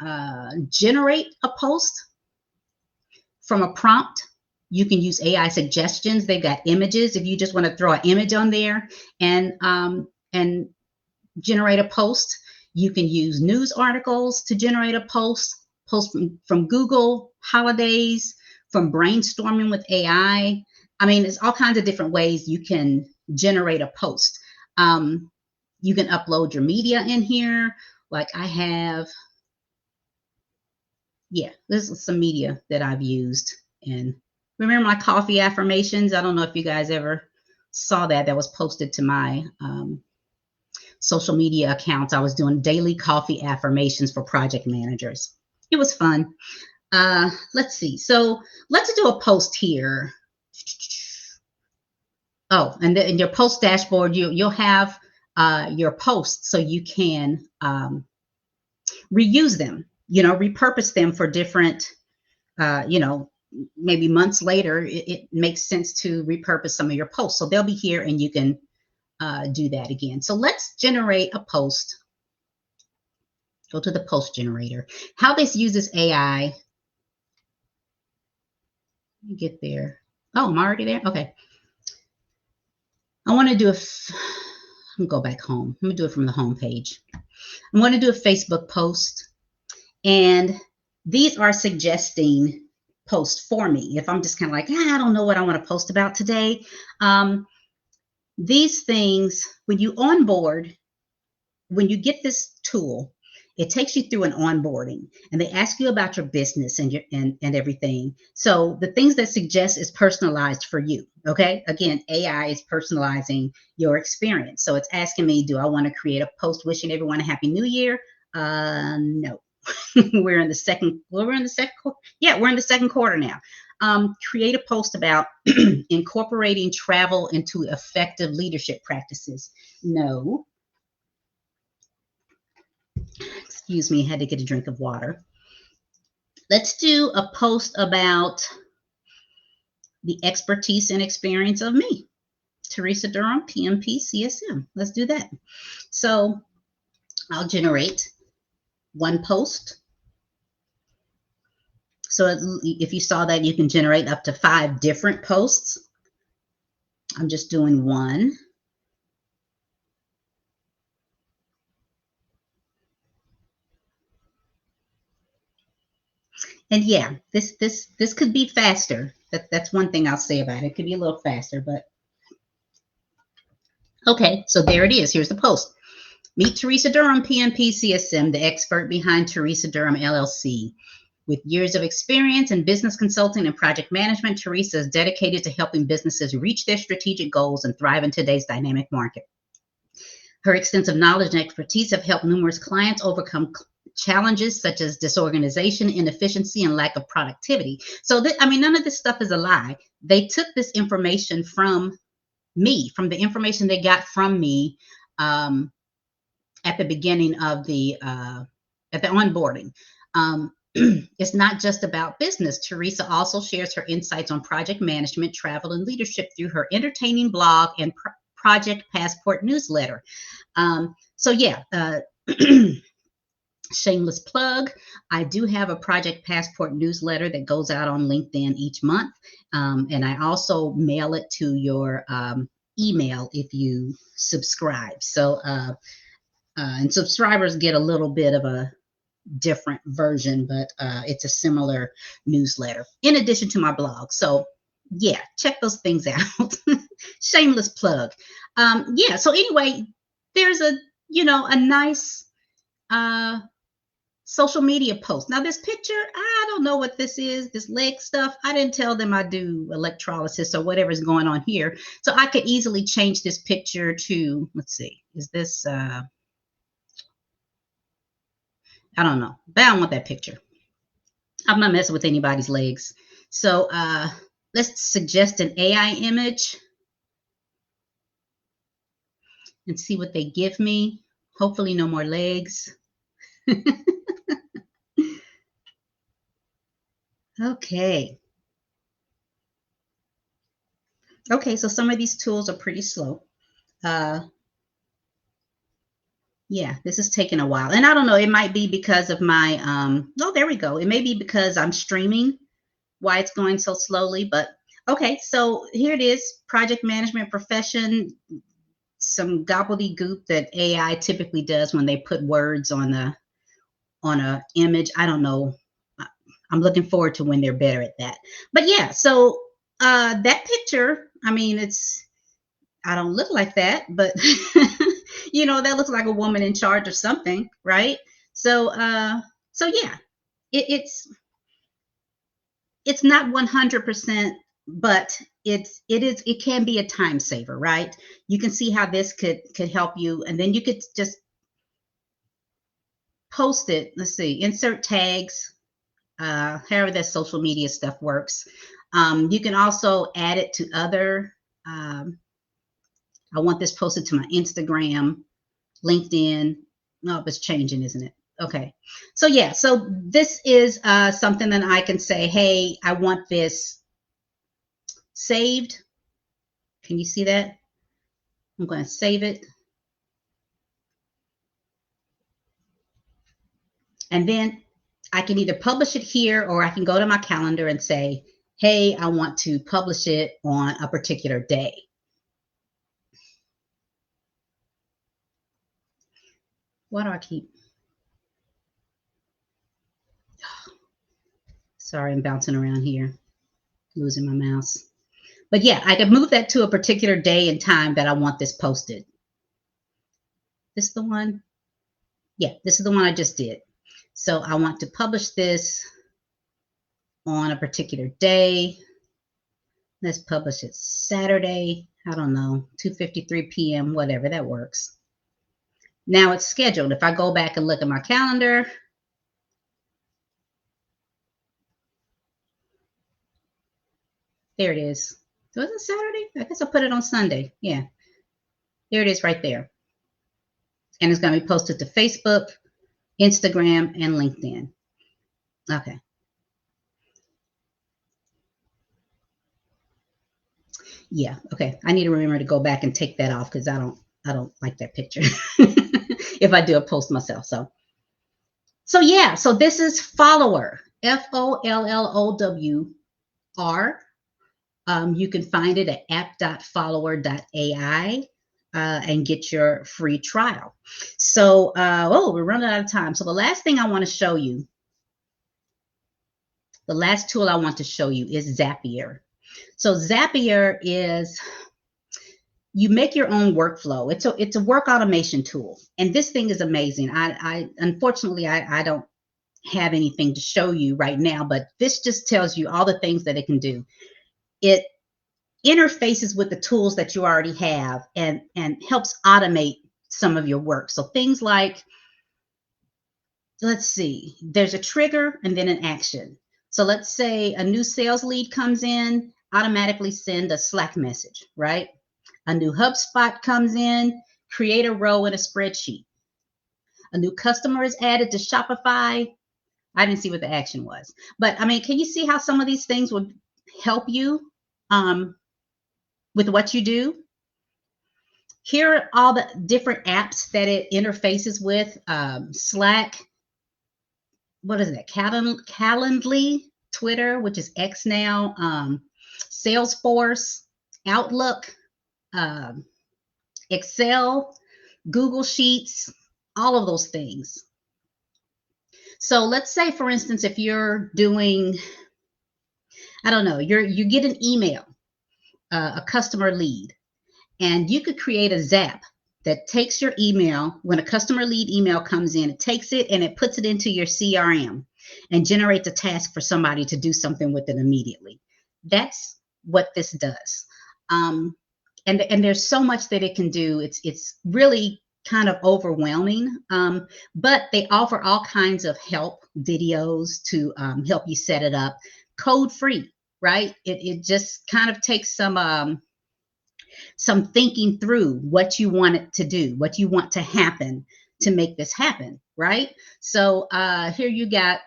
generate a post from a prompt. You can use AI suggestions. They've got images. If you just want to throw an image on there and generate a post, you can use news articles to generate a post from Google, holidays, from brainstorming with AI. I mean, there's all kinds of different ways you can generate a post. You can upload your media in here. Like I have, yeah, this is some media that I've used. And remember my coffee affirmations? I don't know if you guys ever saw that. That was posted to my social media accounts. I was doing daily coffee affirmations for project managers. It was fun. Let's see. So let's do a post here. Oh, and in your post dashboard, you'll have your posts so you can reuse them, repurpose them for different, maybe months later, it makes sense to repurpose some of your posts. So they'll be here and you can do that again. So let's generate a post. Go to the post generator. How this uses AI. Let me get there. Oh, I'm already there? Okay. I want to do I'm going to go back home. I'm going to do it from the home page. I'm going to do a Facebook post. And these are suggesting posts for me. If I'm just kind of like, I don't know what I want to post about today. These things, when you onboard, when you get this tool, it takes you through an onboarding, and they ask you about your business and everything. So the things that suggest is personalized for you. Okay. Again, AI is personalizing your experience. So it's asking me, do I want to create a post wishing everyone a happy new year? No. we're in the second quarter now. Create a post about incorporating travel into effective leadership practices. No. Excuse me, I had to get a drink of water. Let's do a post about the expertise and experience of me, Teresa Durham, PMP, CSM. Let's do that. So I'll generate one post. So if you saw that, you can generate up to 5 different posts. I'm just doing one. And yeah, this could be faster. That's one thing I'll say about it. It could be a little faster, but okay. So there it is. Here's the post. Meet Teresa Durham, PMP, CSM, the expert behind Teresa Durham LLC. With years of experience in business consulting and project management, Teresa is dedicated to helping businesses reach their strategic goals and thrive in today's dynamic market. Her extensive knowledge and expertise have helped numerous clients overcome challenges such as disorganization, inefficiency, and lack of productivity. So, none of this stuff is a lie. They took this information from me, from the information they got from me at the beginning of at the onboarding. It's not just about business. Teresa also shares her insights on project management, travel, and leadership through her entertaining blog and Project Passport newsletter. So yeah, shameless plug. I do have a Project Passport newsletter that goes out on LinkedIn each month. And I also mail it to your email if you subscribe. So, and subscribers get a little bit of a different version, but it's a similar newsletter in addition to my blog. So yeah, check those things out. Shameless plug. Yeah, so anyway, there's a nice social media post. Now this picture, I don't know what this is, this leg stuff. I didn't tell them I do electrolysis or whatever's going on here. So I could easily change this picture to, let's see, is this, I don't know, but I don't want that picture. I'm not messing with anybody's legs. So let's suggest an AI image and see what they give me. Hopefully no more legs. Okay. Okay, so some of these tools are pretty slow. Yeah, this is taking a while. And I don't know, it might be because of my, oh, there we go. It may be because I'm streaming why it's going so slowly, but okay. So here it is, project management profession, some gobbledygook that AI typically does when they put words on a image. I don't know. I'm looking forward to when they're better at that. But yeah, so that picture, I mean, I don't look like that, but that looks like a woman in charge of something, right? So yeah, it's not 100%, but it can be a time saver, right? You can see how this could help you, and then you could just post it. Let's see, insert tags, however that social media stuff works. You can also add it to other. I want this posted to my Instagram, LinkedIn. No, it's changing, isn't it? Okay. So yeah, so this is something that I can say, hey, I want this saved. Can you see that? I'm going to save it. And then I can either publish it here or I can go to my calendar and say, hey, I want to publish it on a particular day. Why do I keep? Sorry, I'm bouncing around here, losing my mouse. But yeah, I can move that to a particular day and time that I want this posted. This is the one? Yeah, this is the one I just did. So I want to publish this on a particular day. Let's publish it Saturday. I don't know, 2:53 p.m., whatever, that works. Now it's scheduled. If I go back and look at my calendar, there it is. Was it Saturday? I guess I put it on Sunday. Yeah, there it is right there. And it's going to be posted to Facebook, Instagram, and LinkedIn. Okay. Yeah. Okay. I need to remember to go back and take that off because I don't like that picture if I do a post myself. So yeah. So this is Followr. Followr. You can find it at app.followr.ai and get your free trial. So we're running out of time. So the last thing I want to show you, the last tool I want to show you is Zapier. So Zapier is, you make your own workflow. It's a work automation tool, and this thing is amazing. I unfortunately I don't have anything to show you right now, but this just tells you all the things that it can do. It interfaces with the tools that you already have and helps automate some of your work. So things like, let's see, there's a trigger and then an action. So let's say a new sales lead comes in, automatically send a Slack message, right? A new HubSpot comes in, create a row in a spreadsheet. A new customer is added to Shopify. I didn't see what the action was. But I mean, can you see how some of these things would help you with what you do? Here are all the different apps that it interfaces with. Slack, what is that? Calendly, Twitter, which is X now, Salesforce, Outlook, um, Excel, Google Sheets, all of those things. So let's say, for instance, if you're doing, I don't know, you get an email, a customer lead, and you could create a Zap that takes your email. When a customer lead email comes in, it takes it and it puts it into your CRM and generates a task for somebody to do something with it immediately. That's what this does. And there's so much that it can do. It's really kind of overwhelming, but they offer all kinds of help videos to help you set it up, code free, right? It just kind of takes some thinking through what you want it to do, what you want to happen to make this happen, right? So here you got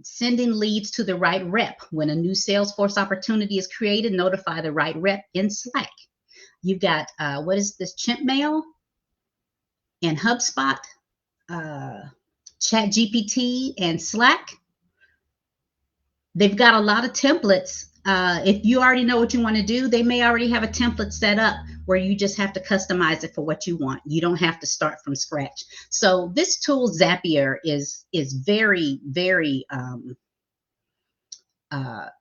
sending leads to the right rep. When a new Salesforce opportunity is created, notify the right rep in Slack. You've got, what is this, Chimp Mail and HubSpot, ChatGPT and Slack. They've got a lot of templates. If you already know what you want to do, they may already have a template set up where you just have to customize it for what you want. You don't have to start from scratch. So this tool, Zapier, is very, very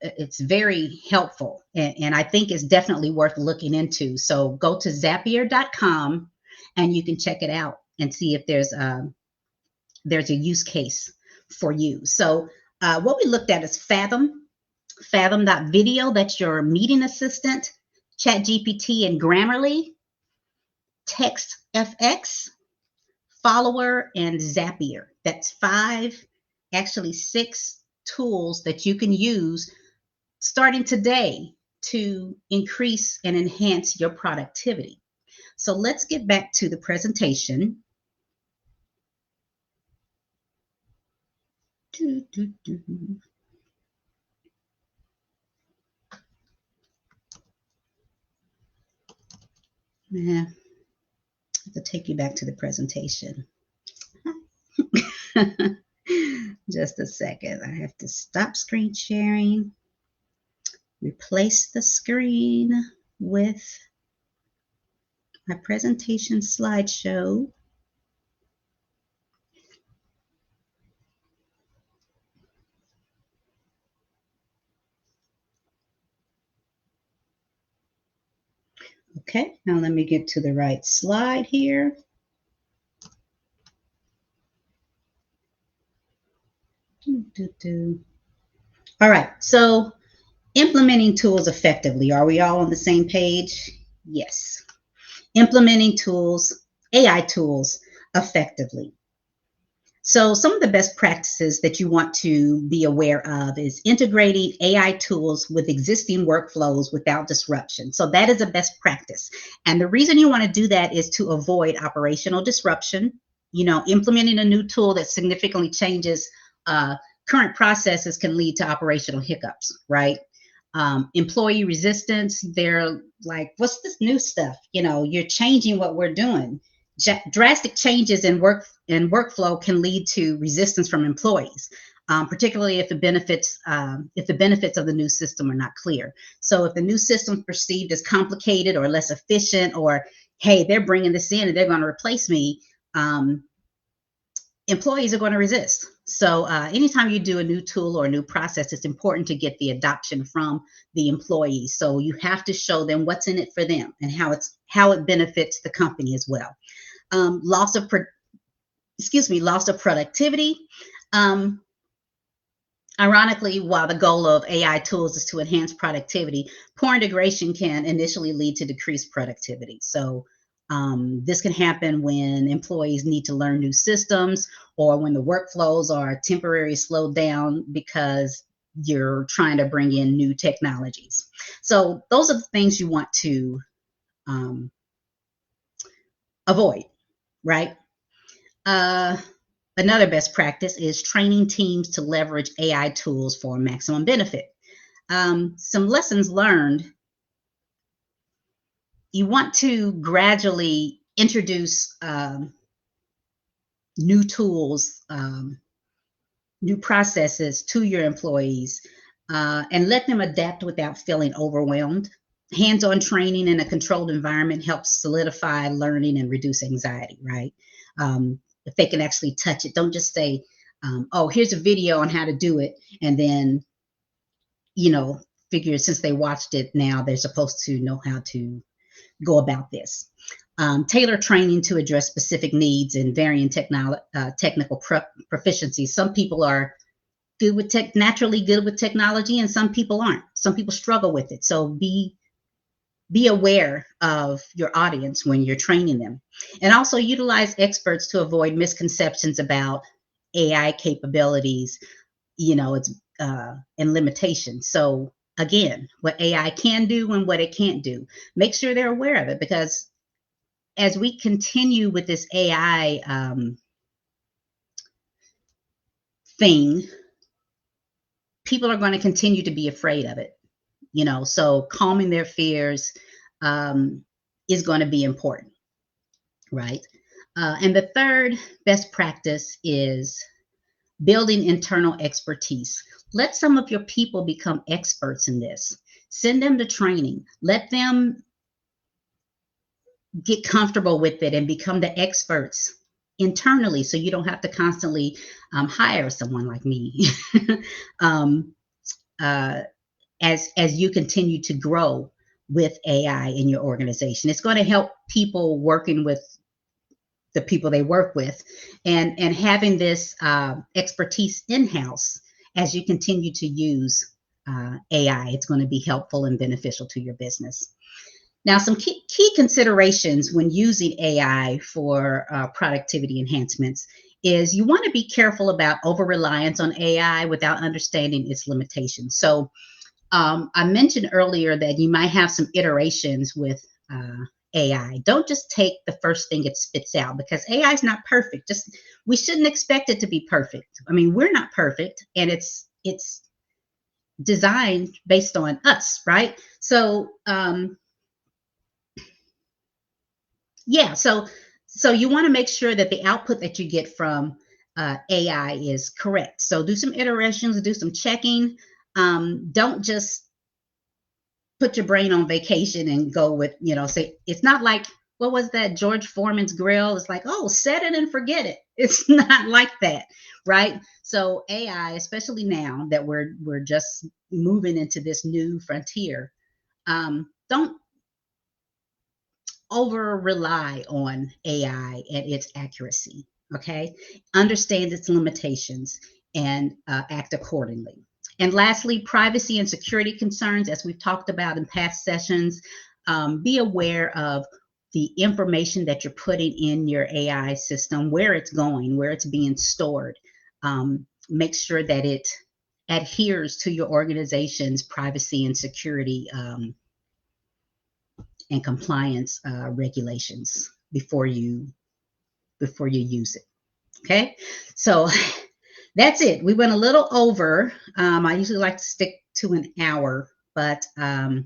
it's very helpful, and I think it's definitely worth looking into. So go to Zapier.com and you can check it out and see if there's a use case for you. So what we looked at is Fathom, Fathom.video, that's your meeting assistant, ChatGPT and Grammarly, TextFX, Followr, and Zapier. That's 5, actually 6 tools that you can use starting today to increase and enhance your productivity. So let's get back to the presentation. Yeah, I have to take you back to the presentation. Just a second. I have to stop screen sharing, replace the screen with my presentation slideshow. Okay, now let me get to the right slide here. All right, so implementing tools effectively. Are we all on the same page? Yes. Implementing tools, AI tools effectively. So some of the best practices that you want to be aware of is integrating AI tools with existing workflows without disruption. So that is a best practice. And the reason you want to do that is to avoid operational disruption. You know, implementing a new tool that significantly changes current processes can lead to operational hiccups, right? Employee resistance, they're like, what's this new stuff? You know, you're changing what we're doing. Drastic changes in workflow can lead to resistance from employees, particularly if the benefits of the new system are not clear. So if the new system is perceived as complicated or less efficient, or hey, they're bringing this in and they're going to replace me, employees are going to resist. So anytime you do a new tool or a new process, it's important to get the adoption from the employees. So you have to show them what's in it for them and how it benefits the company as well. Loss of productivity. Ironically, while the goal of AI tools is to enhance productivity, poor integration can initially lead to decreased productivity. So this can happen when employees need to learn new systems, or when the workflows are temporarily slowed down because you're trying to bring in new technologies. So those are the things you want to avoid, right? Another best practice is training teams to leverage AI tools for maximum benefit. Some lessons learned. You want to gradually introduce new tools, new processes to your employees, and let them adapt without feeling overwhelmed. Hands-on training in a controlled environment helps solidify learning and reduce anxiety, right? If they can actually touch it, don't just say, oh, here's a video on how to do it, and then, you know, figure since they watched it, now they're supposed to know how to go about this. Tailor training to address specific needs and varying technical proficiency. Some people are good with naturally good with technology, and some people aren't. Some people struggle with it. So be aware of your audience when you're training them, and also utilize experts to avoid misconceptions about AI capabilities, it's and limitations. So again, what AI can do and what it can't do, make sure they're aware of it, because as we continue with this AI thing, people are going to continue to be afraid of it. So calming their fears is going to be important, right? And the third best practice is building internal expertise. Let some of your people become experts in this. Send them to training. Let them get comfortable with it and become the experts internally, so you don't have to constantly hire someone like me as you continue to grow with AI in your organization. It's going to help people working with the people they work with, and having this expertise in-house as you continue to use AI. It's going to be helpful and beneficial to your business. Now, some key considerations when using AI for productivity enhancements is you want to be careful about over-reliance on AI without understanding its limitations. So I mentioned earlier that you might have some iterations with AI. Don't just take the first thing it spits out, because AI is not perfect. We shouldn't expect it to be perfect. I mean, we're not perfect, and it's designed based on us, right? So yeah, so you want to make sure that the output that you get from AI is correct. So do some iterations, do some checking. Don't just put your brain on vacation and go with, say, it's not like, what was that, George Foreman's grill? It's like, oh, set it and forget it. It's not like that, right? So AI, especially now that we're just moving into this new frontier, don't over rely on AI and its accuracy. Okay. Understand its limitations and act accordingly. And lastly, privacy and security concerns, as we've talked about in past sessions. Be aware of the information that you're putting in your AI system, where it's going, where it's being stored. Make sure that it adheres to your organization's privacy and security and compliance regulations before you use it. Okay, so that's it. We went a little over. I usually like to stick to an hour, but I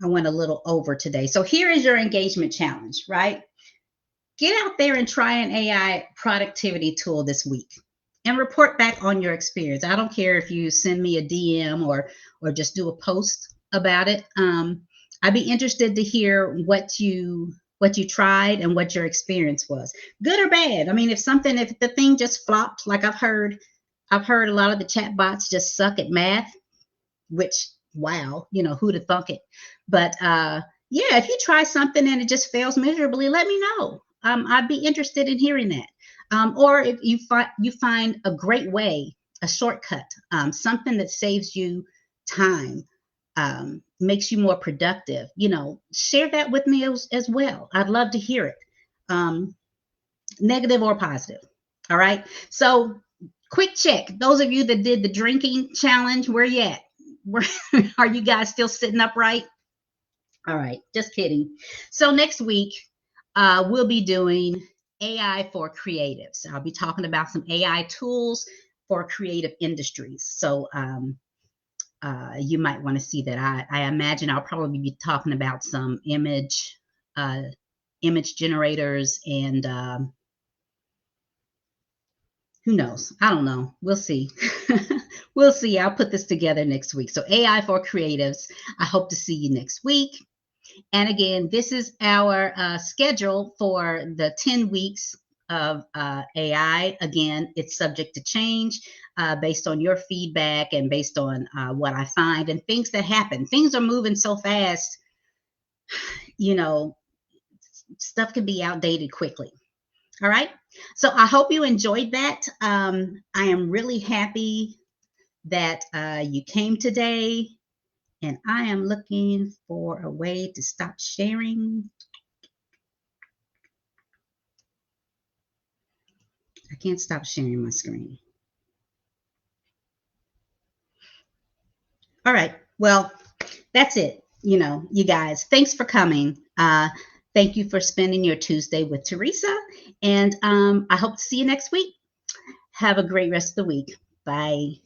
went a little over today. So here is your engagement challenge, right? Get out there and try an AI productivity tool this week and report back on your experience. I don't care if you send me a DM or just do a post about it. I'd be interested to hear what you tried and what your experience was, good or bad. I mean, if the thing just flopped, like I've heard a lot of the chat bots just suck at math, which, wow, who'd have thunk it? But yeah, if you try something and it just fails miserably, let me know. I'd be interested in hearing that. Or if you find a great way, a shortcut, something that saves you time, makes you more productive, share that with me as well. I'd love to hear it, negative or positive. All right. So quick check. Those of you that did the drinking challenge, where you at? Are you guys still sitting upright? All right. Just kidding. So next week, we'll be doing AI for creatives. I'll be talking about some AI tools for creative industries. So you might want to see that. I imagine I'll probably be talking about some image image generators, and who knows? I don't know. We'll see. We'll see. I'll put this together next week. So AI for creatives. I hope to see you next week. And again, this is our schedule for the 10 weeks of AI. Again, it's subject to change based on your feedback and based on what I find and things that happen. Things are moving so fast, you know, stuff can be outdated quickly. All right. So I hope you enjoyed that. I am really happy that you came today. And I am looking for a way to stop sharing. I can't stop sharing my screen. All right. Well, that's it. You guys, thanks for coming. Thank you for spending your Tuesday with Teresa. And I hope to see you next week. Have a great rest of the week. Bye.